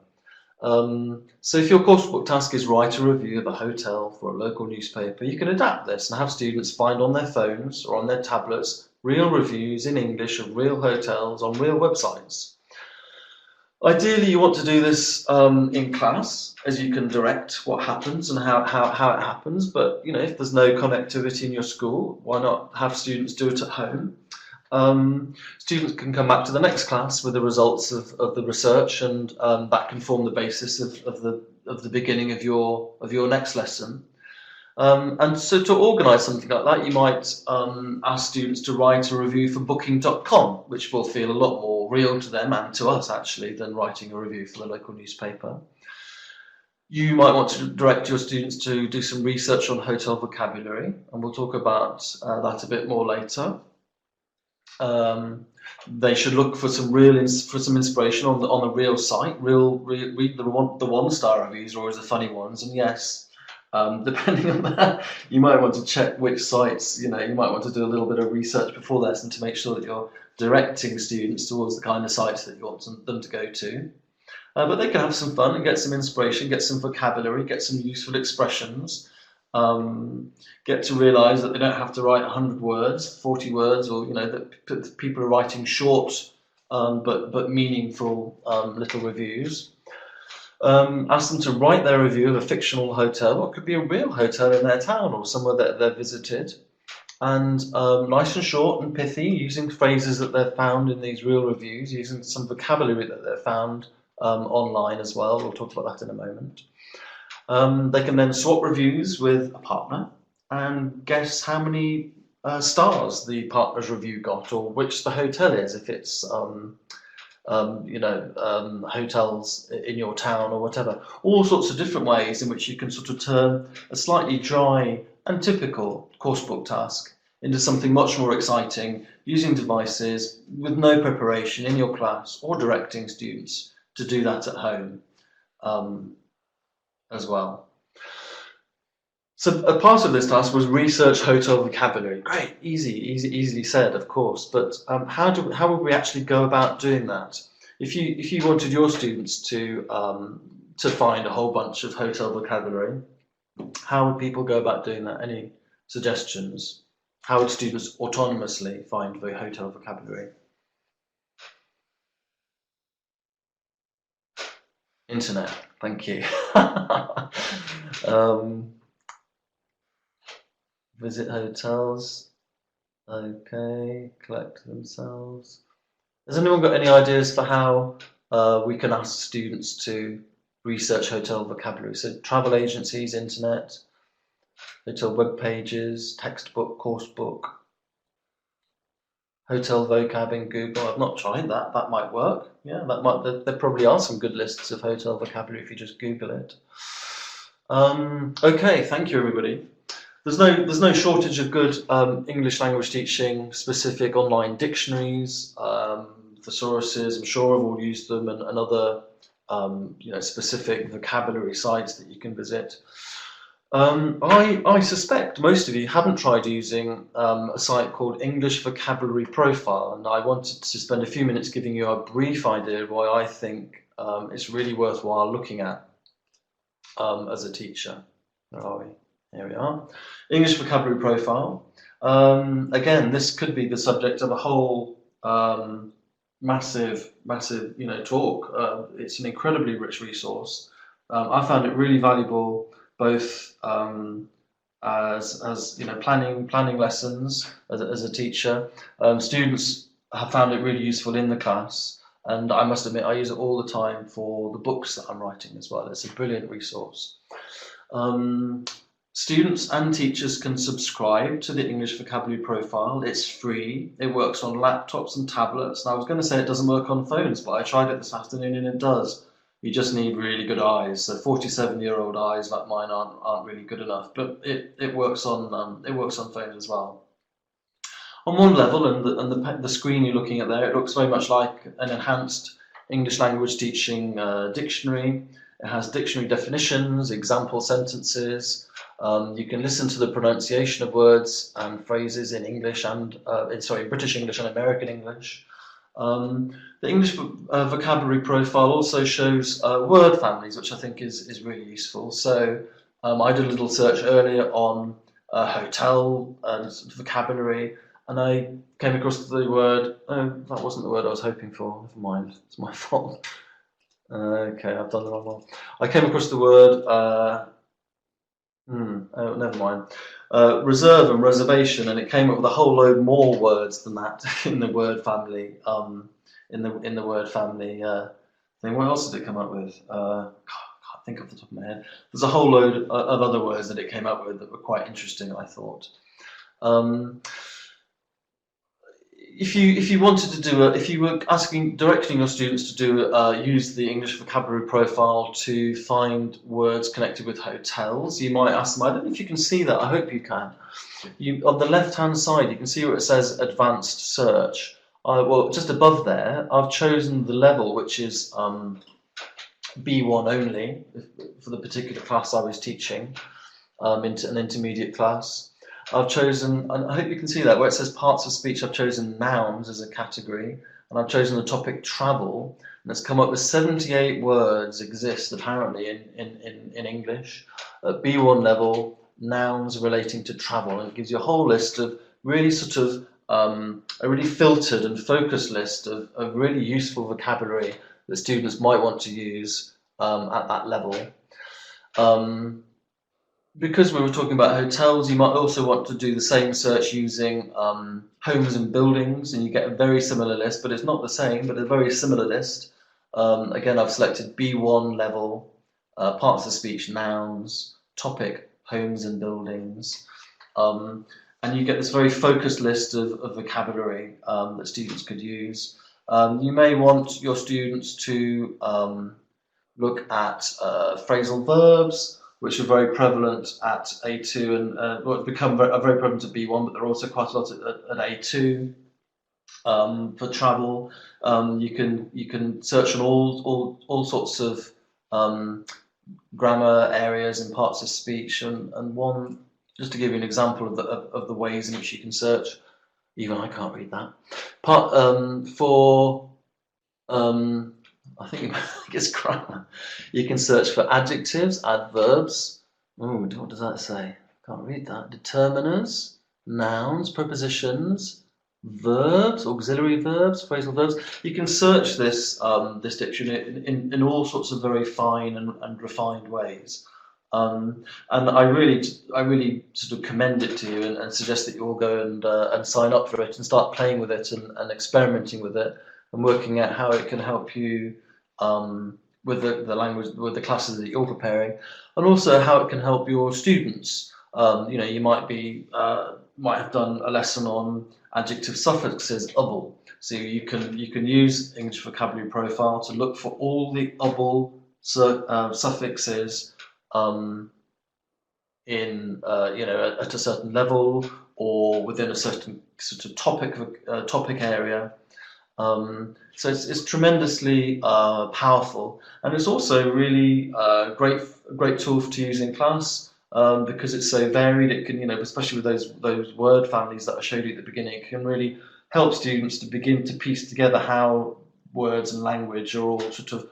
B: So if your coursebook task is write a review of a hotel for a local newspaper, you can adapt this and have students find on their phones or on their tablets real reviews in English of real hotels on real websites. Ideally, you want to do this in class, as you can direct what happens and how it happens. But if there's no connectivity in your school, why not have students do it at home? Students can come back to the next class with the results of the research, and that can form the basis of the beginning of your next lesson. And so to organise something like that, you might ask students to write a review for Booking.com, which will feel a lot more real to them and to us actually than writing a review for the local newspaper. You might want to direct your students to do some research on hotel vocabulary, and we'll talk about that a bit more later. They should look for some inspiration on the real site. Read the one-star reviews are always the funny ones, and yes, depending on that, you might want to check which sites. You might want to do a little bit of research before lesson to make sure that you're directing students towards the kind of sites that you want them to go to. But they can have some fun and get some inspiration, get some vocabulary, get some useful expressions. Get to realise that they don't have to write 100 words, 40 words, or that people are writing short but meaningful little reviews. Ask them to write their review of a fictional hotel, or it could be a real hotel in their town or somewhere that they've visited, and nice and short and pithy, using phrases that they've found in these real reviews, using some vocabulary that they've found online as well. We'll talk about that in a moment. They can then swap reviews with a partner and guess how many stars the partner's review got, or which the hotel is, if it's hotels in your town or whatever. All sorts of different ways in which you can sort of turn a slightly dry and typical coursebook task into something much more exciting, using devices with no preparation in your class, or directing students to do that at home as well. So a part of this task was research hotel vocabulary. Great, easily said, of course. But how would we actually go about doing that? If you wanted your students to find a whole bunch of hotel vocabulary, how would people go about doing that? Any suggestions? How would students autonomously find the hotel vocabulary? Internet, thank you. Visit hotels, okay, collect themselves. Has anyone got any ideas for how we can ask students to research hotel vocabulary? So travel agencies, internet, hotel web pages, textbook, coursebook, hotel vocab in Google. I've not tried that. That might work. Yeah, there probably are some good lists of hotel vocabulary if you just Google it. Okay, thank you everybody. There's no shortage of good English language teaching specific online dictionaries, thesauruses. I'm sure I've all used them, and other specific vocabulary sites that you can visit. I suspect most of you haven't tried using a site called English Vocabulary Profile, and I wanted to spend a few minutes giving you a brief idea of why I think it's really worthwhile looking at as a teacher. Where are we? Here we are. English Vocabulary Profile. Again, this could be the subject of a whole massive talk. It's an incredibly rich resource. I found it really valuable, both as you know, planning lessons as a teacher. Students have found it really useful in the class, and I must admit I use it all the time for the books that I'm writing as well. It's a brilliant resource. Students and teachers can subscribe to the English Vocabulary Profile. It's free. It works on laptops and tablets. And I was going to say it doesn't work on phones, but I tried it this afternoon and it does. You just need really good eyes. So 47-year-old eyes like mine aren't really good enough, but it works on phones as well. On one level, and the screen you're looking at there, it looks very much like an enhanced English language teaching dictionary. It has dictionary definitions, example sentences. You can listen to the pronunciation of words and phrases in English and British English and American English. The English Vocabulary Profile also shows word families, which I think is really useful. So I did a little search earlier on hotel and vocabulary, and I came across the word, that wasn't the word I was hoping for, never mind, it's my fault. Okay, I've done the wrong one. I came across the word, never mind, reserve and reservation, and it came up with a whole load more words than that in the word family. In the word family thing. What else did it come up with? I can't think off the top of my head. There's a whole load of other words that it came up with that were quite interesting, I thought. If you wanted to do if you were directing your students to do use the English Vocabulary Profile to find words connected with hotels, you might ask them. I don't know if you can see that. I hope you can. On the left-hand side, you can see where it says Advanced Search. Well, just above there, I've chosen the level, which is B1 only for the particular class I was teaching, into an intermediate class. I've chosen, and I hope you can see that, where it says parts of speech, I've chosen nouns as a category, and I've chosen the topic travel, and it's come up with 78 words exist apparently in English at B1 level, nouns relating to travel, and it gives you a whole list of really sort of a really filtered and focused list of really useful vocabulary that students might want to use at that level. Because we were talking about hotels, you might also want to do the same search using homes and buildings, and you get a very similar list, but it's not the same, but a very similar list. Again, I've selected B1 level, parts of speech, nouns, topic, homes and buildings. And you get this very focused list of vocabulary that students could use. You may want your students to look at phrasal verbs, which are very prevalent at A2 and become very prevalent at B1, but they're also quite a lot at A2. For travel, you can search on all sorts of grammar areas and parts of speech, and one, just to give you an example of the ways in which you can search. Even I can't read that. I think it's grammar. You can search for adjectives, adverbs. Oh, what does that say? Can't read that. Determiners, nouns, prepositions, verbs, auxiliary verbs, phrasal verbs. You can search this this dictionary in all sorts of very fine and refined ways. And I really sort of commend it to you and suggest that you all go and sign up for it and start playing with it and experimenting with it and working out how it can help you with the language, with the classes that you're preparing, and also how it can help your students. You know, you might have done a lesson on adjective suffixes, able. So you can use English Vocabulary Profile to look for all the able suffixes in at a certain level or within a certain sort of topic area. So it's tremendously powerful, and it's also really great tool to use in class because it's so varied. It can, especially with those word families that I showed you at the beginning, it can really help students to begin to piece together how words and language are all sort of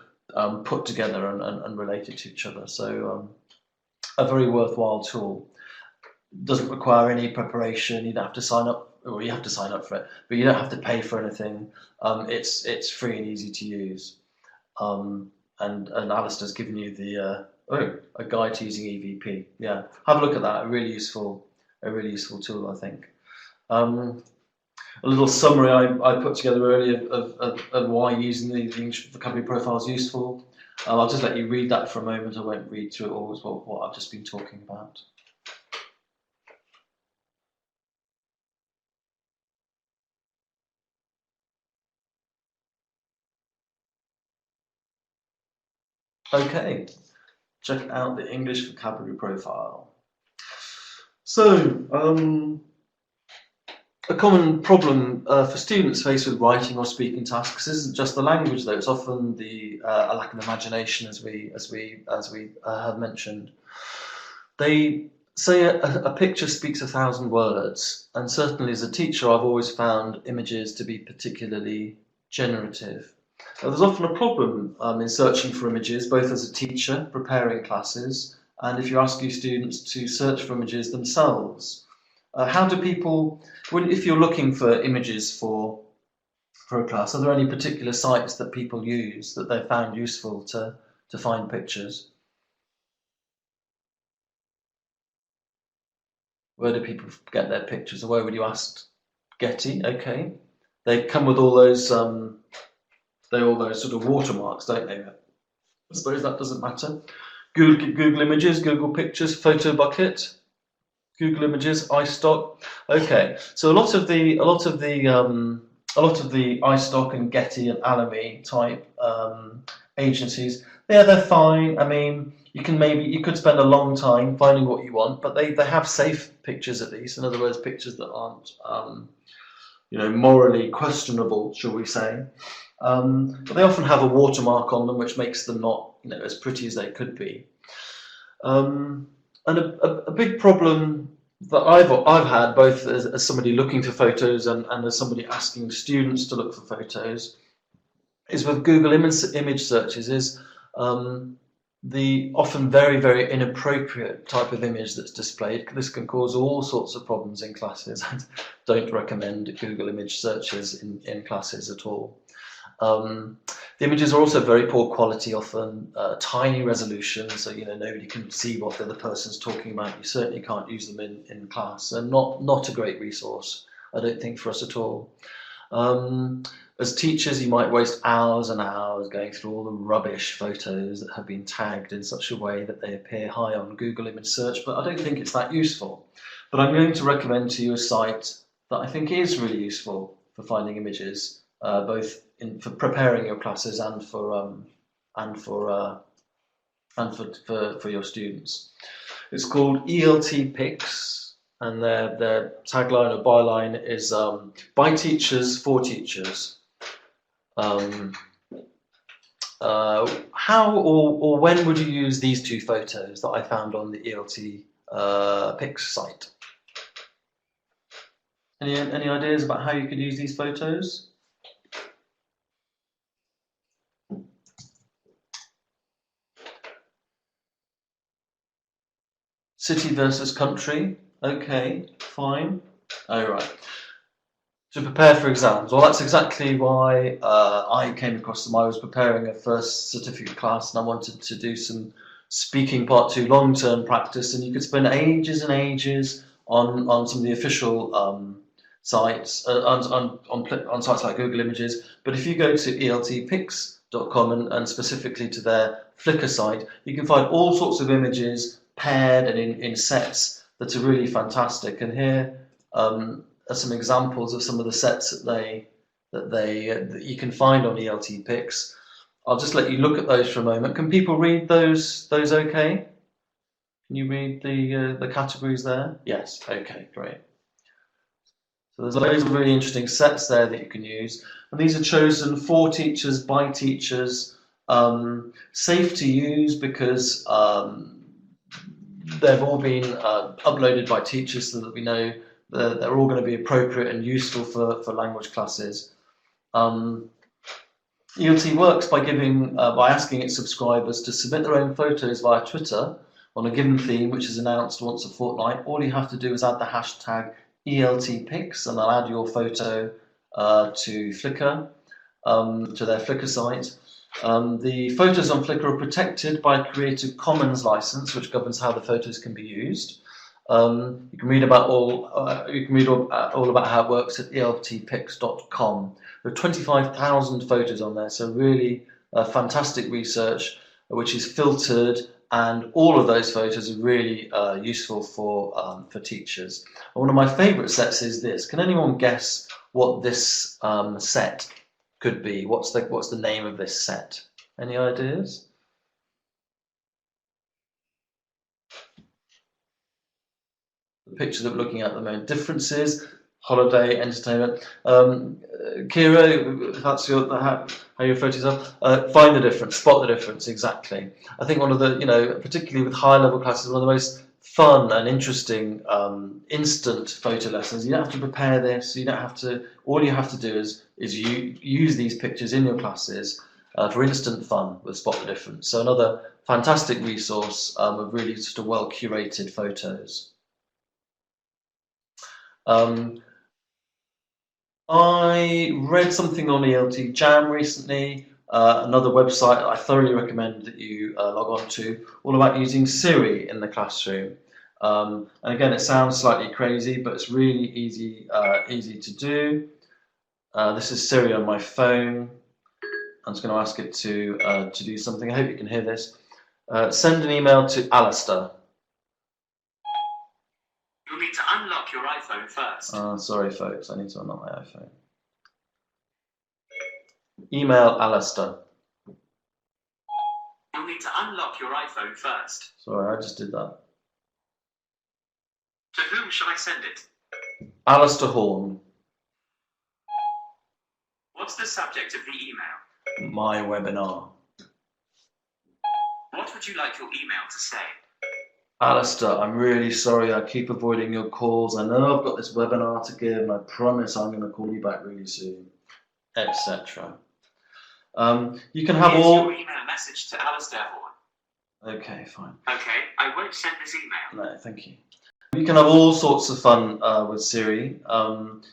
B: put together and related to each other. So a very worthwhile tool. Doesn't require any preparation. You don't have to sign up, or you have to sign up for it, but you don't have to pay for anything. It's free and easy to use. And Alistair's given you Oh, a guide to using EVP. Yeah, have a look at that. A really useful tool, I think. A little summary I put together earlier of why using the English vocabulary profile is useful. I'll just let you read that for a moment. I won't read through it all as what I've just been talking about. Okay, check out the English vocabulary profile. So, a common problem for students faced with writing or speaking tasks isn't just the language, though. It's often a lack of imagination, as we have mentioned. They say a picture speaks 1,000 words, and certainly as a teacher, I've always found images to be particularly generative. There's often a problem in searching for images, both as a teacher preparing classes, and if you're asking students to search for images themselves. How do people, if you're looking for images for a class, are there any particular sites that people use that they found useful to find pictures? Where do people get their pictures, or where would you ask? Getty, okay. They come with all those sort of watermarks, don't they? I suppose that doesn't matter. Google Images, Google Pictures, PhotoBucket, Google Images, iStock. Okay, so a lot of the iStock and Getty and Alamy type agencies, they're fine. I mean, you could spend a long time finding what you want, but they have safe pictures at least. In other words, pictures that aren't morally questionable, shall we say. But they often have a watermark on them, which makes them not as pretty as they could be. And a big problem that I've had, both as somebody looking for photos and as somebody asking students to look for photos, is with Google image searches is the often very, very inappropriate type of image that's displayed. This can cause all sorts of problems in classes. I don't recommend Google image searches in classes at all. The images are also very poor quality, often tiny resolution, so nobody can see what the other person's talking about. You certainly can't use them in class, and not a great resource, I don't think, for us at all. As teachers, you might waste hours and hours going through all the rubbish photos that have been tagged in such a way that they appear high on Google image search, but I don't think it's that useful. But I'm going to recommend to you a site that I think is really useful for finding images, both for preparing your classes and for your students. It's called ELTPix. And their tagline or byline is by teachers for teachers. How or when would you use these two photos that I found on the ELTPix site? Any ideas about how you could use these photos? City versus country. Okay, fine. Oh, right. To prepare for exams. Well, that's exactly why I came across them. I was preparing a first certificate class and I wanted to do some speaking part 2 long-term practice, and you could spend ages and ages on some of the official sites, on sites like Google Images. But if you go to eltpix.com and specifically to their Flickr site, you can find all sorts of images paired and in sets that are really fantastic. And here are some examples of some of the sets that you can find on ELTPix. I'll just let you look at those for a moment. Can people read those okay? Can you read the categories there? Yes, okay, great. So there's loads of really interesting sets there that you can use. And these are chosen for teachers, by teachers, safe to use because they've all been uploaded by teachers so that we know that they're all going to be appropriate and useful for language classes. ELT works by asking its subscribers to submit their own photos via Twitter on a given theme, which is announced once a fortnight. All you have to do is add the hashtag ELTPix, and they'll add your photo to Flickr, to their Flickr site. The photos on Flickr are protected by a Creative Commons license, which governs how the photos can be used. You can read about all about how it works at eltpics.com. There are 25,000 photos on there, so really fantastic research, which is filtered, and all of those photos are really useful for teachers. And one of my favourite sets is this. Can anyone guess what this set could be? What's the name of this set? Any ideas? The picture that we're looking at the moment. Differences, holiday, entertainment. Kira, if that's how your photos are, find the difference, spot the difference, exactly. I think one of the, particularly with high level classes, one of the most fun and interesting instant photo lessons. You don't have to prepare this, you don't have to, all you have to do is you use these pictures in your classes for instant fun with Spot the Difference. So another fantastic resource of really just a well curated photos. I read something on ELT Jam recently, another website I thoroughly recommend that you log on to, all about using Siri in the classroom. And again, it sounds slightly crazy, but it's really easy to do. This is Siri on my phone. I'm just going to ask it to do something. I hope you can hear this. Send an email to Alistair.
C: You'll need to unlock your iPhone first.
B: Sorry, folks. I need to unlock my iPhone. Email Alistair.
C: You'll need to unlock your iPhone first.
B: Sorry, I just did that.
C: To whom shall I send it?
B: Alistair Horn.
C: What's the subject of the email?
B: My webinar.
C: What would you like your email to say?
B: Alistair, I'm really sorry I keep avoiding your calls. I know I've got this webinar to give and I promise I'm going to call you back really soon, etc. You can have
C: Here's
B: all...
C: your email message to Alistair Horn.
B: Okay, fine.
C: Okay, I won't send this email.
B: No, thank you. You can have all sorts of fun with Siri.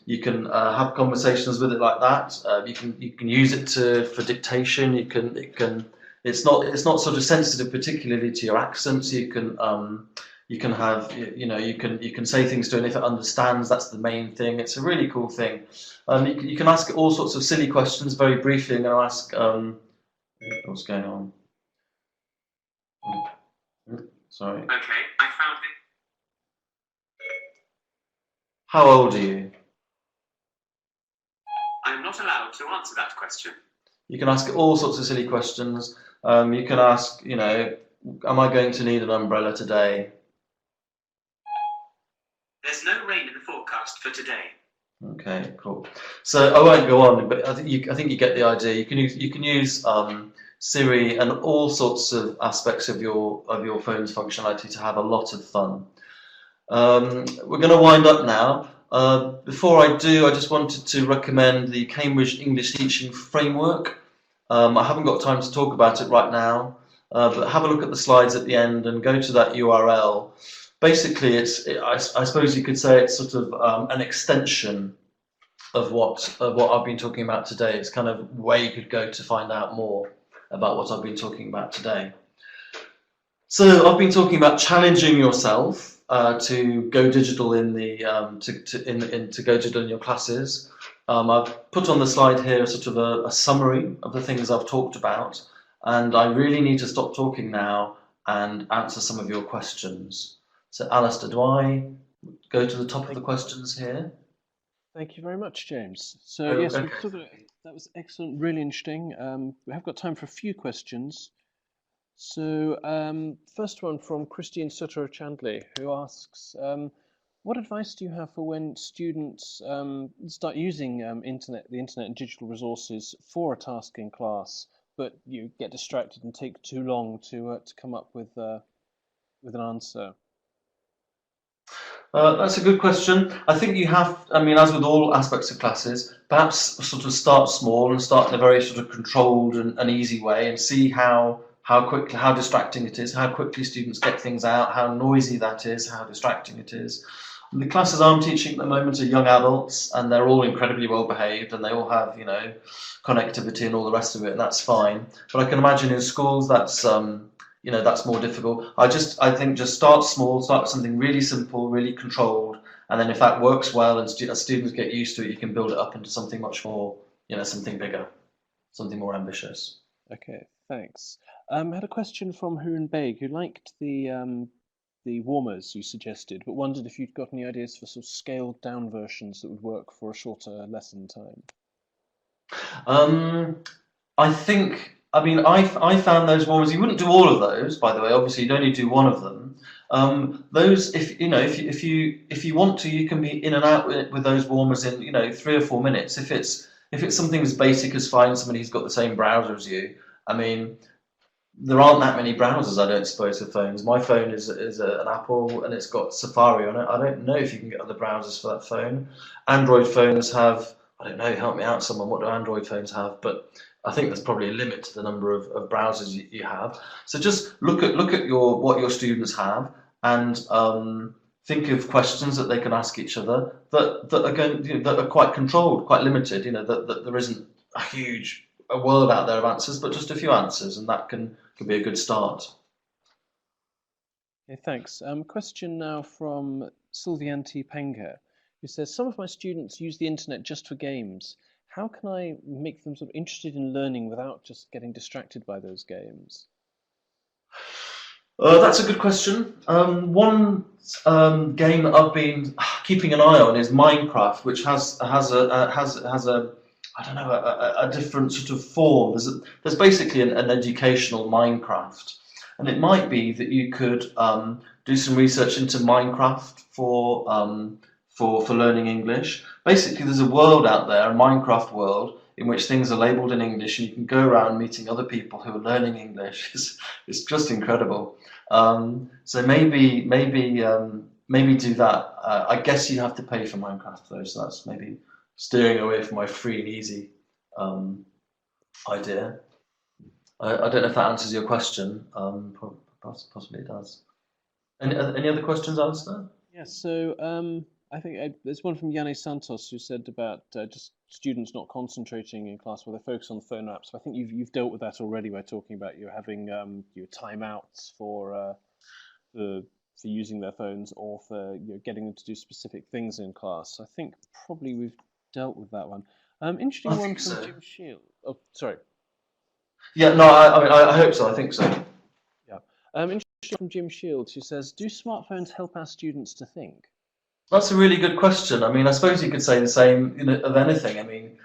B: You can have conversations with it like that. You can use it for dictation. It's not sort of sensitive particularly to your accents. You can have you can say things to it, and if it understands, that's the main thing. It's a really cool thing. You can ask it all sorts of silly questions. Very briefly, I'm going to ask what's going on. Sorry.
C: Okay, I found it.
B: How old are you?
C: I am not allowed to answer that question.
B: You can ask it all sorts of silly questions. You can ask, am I going to need an umbrella today?
C: There's no rain in the forecast for today.
B: Okay, cool. So I won't go on, but I think you get the idea. You can use Siri and all sorts of aspects of your phone's functionality to have a lot of fun. We're going to wind up now. Before I do, I just wanted to recommend the Cambridge English Teaching Framework. I haven't got time to talk about it right now, but have a look at the slides at the end and go to that URL. Basically, I suppose you could say it's sort of an extension of what I've been talking about today. It's kind of where you could go to find out more about what I've been talking about today. So I've been talking about challenging yourself to go digital in the to go digital in your classes. I've put on the slide here sort of a summary of the things I've talked about, and I really need to stop talking now and answer some of your questions. So Alistair, do I go to the top of the questions here?
A: Thank you very much, James. So yes, that was excellent, really interesting. We have got time for a few questions. So first one from Christine Sutter-Chandley, who asks, what advice do you have for when students start using the internet and digital resources for a task in class, but you get distracted and take too long to come up with an answer?
B: That's a good question. I think you have, as with all aspects of classes, perhaps sort of start small and start in a very sort of controlled and easy way and see how distracting it is, how quickly students get things out, how noisy that is, how distracting it is. The classes I'm teaching at the moment are young adults, and they're all incredibly well behaved, and they all have, connectivity and all the rest of it, and that's fine. But I can imagine in schools that's more difficult. I think just start small, start with something really simple, really controlled, and then if that works well and as students get used to it, you can build it up into something much more, something bigger, something more ambitious.
A: Okay, thanks. I had a question from Harun Beg, who liked the warmers you suggested, but wondered if you'd got any ideas for sort of scaled down versions that would work for a shorter lesson time.
B: I think, I found those warmers. You wouldn't do all of those, by the way. Obviously, you'd only do one of them. Those, if you want to, you can be in and out with those warmers in 3 or 4 minutes. If it's something as basic as finding somebody who's got the same browser as you, there aren't that many browsers, I don't suppose, for phones. My phone is an Apple, and it's got Safari on it. I don't know if you can get other browsers for that phone. Android phones have, I don't know, help me out someone, what do Android phones have? But I think there's probably a limit to the number of browsers you have. So just look at what your students have, and think of questions that they can ask each other that are quite controlled, quite limited. That there isn't a world out there of answers, but just a few answers, and that can be a good start.
A: Okay, thanks. Question now from Sylvianti Penga, who says, some of my students use the internet just for games. How can I make them sort of interested in learning without just getting distracted by those games?
B: That's a good question. One game that I've been keeping an eye on is Minecraft, which has a I don't know, a different sort of form. There's basically an educational Minecraft, and it might be that you could do some research into Minecraft for learning English. Basically, there's a world out there, a Minecraft world, in which things are labelled in English, and you can go around meeting other people who are learning English. It's just incredible. So maybe do that. I guess you have to pay for Minecraft though, so that's maybe steering away from my free and easy idea. I don't know if that answers your question. Possibly it does. Any other questions, Alistair?
A: Yes, so I think there's one from Yannis Santos who said about just students not concentrating in class where they focus on the phone apps. I think you've dealt with that already by talking about you having your timeouts for using their phones, or for getting them to do specific things in class. I think probably we've dealt with that one. Interesting one from Jim Shield. Oh, sorry.
B: Yeah, no, I hope so. I think so.
A: Yeah. Interesting from Jim Shields, who says, do smartphones help our students to think?
B: That's a really good question. I suppose you could say the same of anything.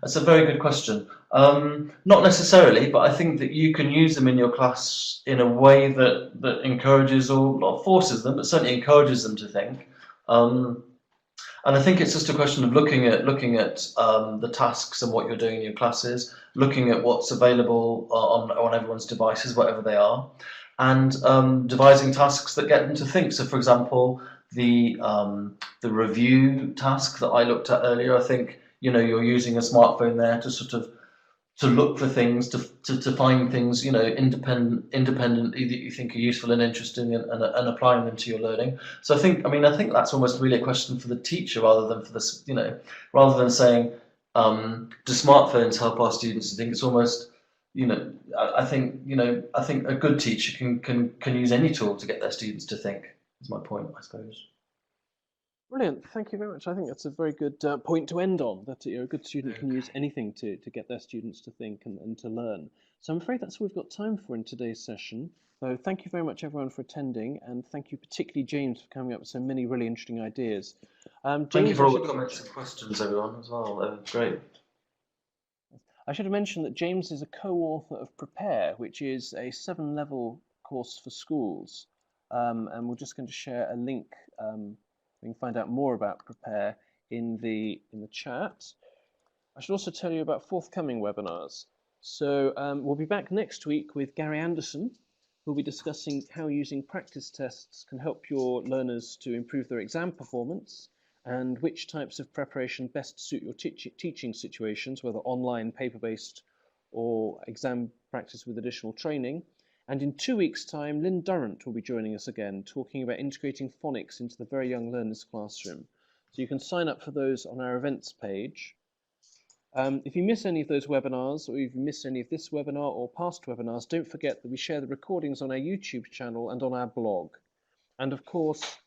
B: That's a very good question. Not necessarily, but I think that you can use them in your class in a way that encourages, or not forces them, but certainly encourages them to think. And I think it's just a question of looking at the tasks and what you're doing in your classes, looking at what's available on everyone's devices, whatever they are, and devising tasks that get them to think. So, for example, the review task that I looked at earlier, I think you're using a smartphone there to sort of look for things, to find things, independently that you think are useful and interesting, and applying them to your learning. So I think that's almost really a question for the teacher, rather than for this, rather than saying, do smartphones help our students to think? It's almost, I think a good teacher can use any tool to get their students to think. Is my point, I suppose.
A: Brilliant, thank you very much. I think that's a very good point to end on, that a good student can use anything to get their students to think and to learn. So I'm afraid that's all we've got time for in today's session. So thank you very much, everyone, for attending, and thank you particularly, James, for coming up with so many really interesting ideas.
B: James, thank you for all the comments and questions, everyone, as well. Great.
A: I should have mentioned that James is a co-author of Prepare, which is a 7-level course for schools. And we're just going to share a link. You can find out more about Prepare in the chat. I should also tell you about forthcoming webinars. So we'll be back next week with Gary Anderson, who'll be discussing how using practice tests can help your learners to improve their exam performance, and which types of preparation best suit your teaching situations, whether online, paper-based, or exam practice with additional training. And in 2 weeks' time, Lynn Durrant will be joining us again, talking about integrating phonics into the very young learner's classroom. So you can sign up for those on our events page. If you miss any of those webinars, or if you miss any of this webinar or past webinars, don't forget that we share the recordings on our YouTube channel and on our blog. And of course,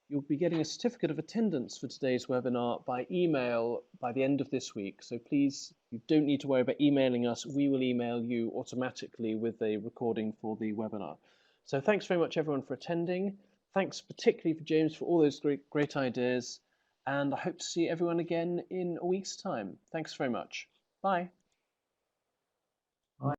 A: you'll be getting a certificate of attendance for today's webinar by email by the end of this week. So please, you don't need to worry about emailing us. We will email you automatically with a recording for the webinar. So thanks very much, everyone, for attending. Thanks particularly for James for all those great ideas. And I hope to see everyone again in a week's time. Thanks very much. Bye.